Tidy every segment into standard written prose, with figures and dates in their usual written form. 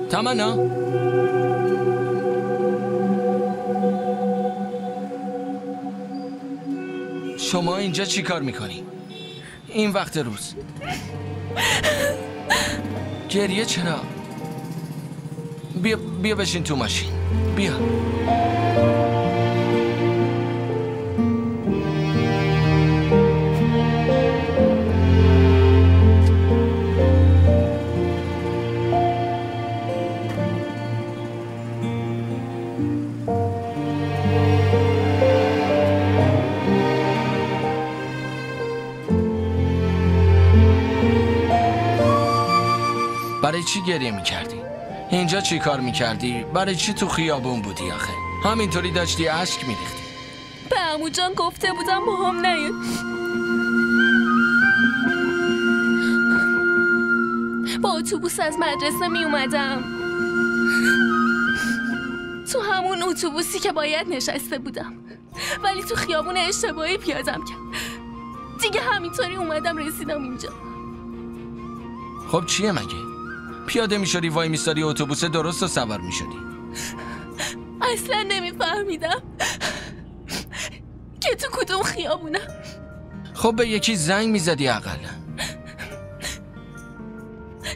تمنا شما اینجا چی کار میکنی؟ این وقت روز گریه چرا؟ بیا بشین تو ماشین. بیا. برای چی گریه میکردی؟ اینجا چی کار میکردی؟ برای چی تو خیابون بودی آخه؟ همینطوری داشتی اشک میریختی. به عمو جان گفته بودم مهم نیاد. با اتوبوس از مدرسه می اومدم، تو همون اتوبوسی که باید نشسته بودم، ولی تو خیابون اشتباهی پیادم کرد. دیگه همینطوری اومدم رسیدم اینجا. خب چیه مگه؟ پیاده میشدی وای میستادی اتوبوس درست و سوار میشدی. اصلا نمیفهمیدم که تو کدوم خیابونم. خب به یکی زنگ میزدی اقل.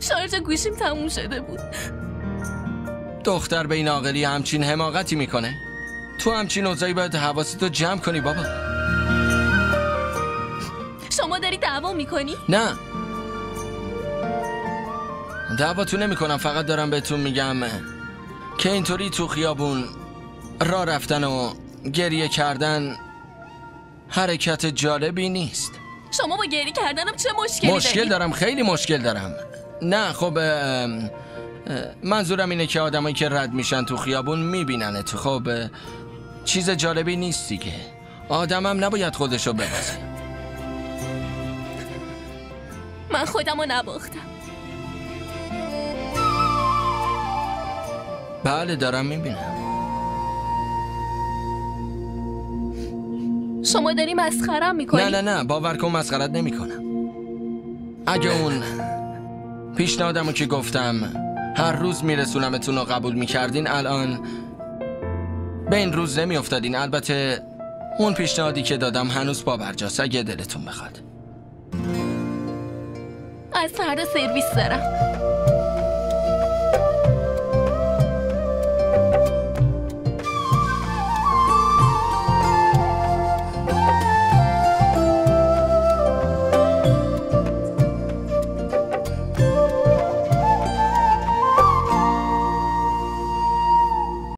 شارژ گوشیم تموم شده بود. دختر به این عاقلی همچین حماقتی میکنه؟ تو همچین اوضاعی باید حواستو جمع کنی بابا. شما داری دعوا میکنی؟ نه دعواتو نمیکنم، فقط دارم بهتون میگم که اینطوری تو خیابون راه رفتن و گریه کردن حرکت جالبی نیست. شما با گریه کردنم چه مشکلی مشکل دارم، خیلی مشکل دارم. نه خب منظورم اینه که آدمایی که رد میشن تو خیابون میبینن تو، خب چیز جالبی نیست دیگه. آدمم نباید خودشو ببازه. من خودمو نباختم. بله دارم میبینم. شما داری مسخرم میکنی؟ نه باور کن مسخرت نمیکنم. اگه اون پیشنهادمو که گفتم هر روز میرسونمتون رو قبول میکردین، الان به این روز نمیافتادین. البته اون پیشنهادی که دادم هنوز پابرجاست اگه دلتون بخواد. از فردا سرویس دارم.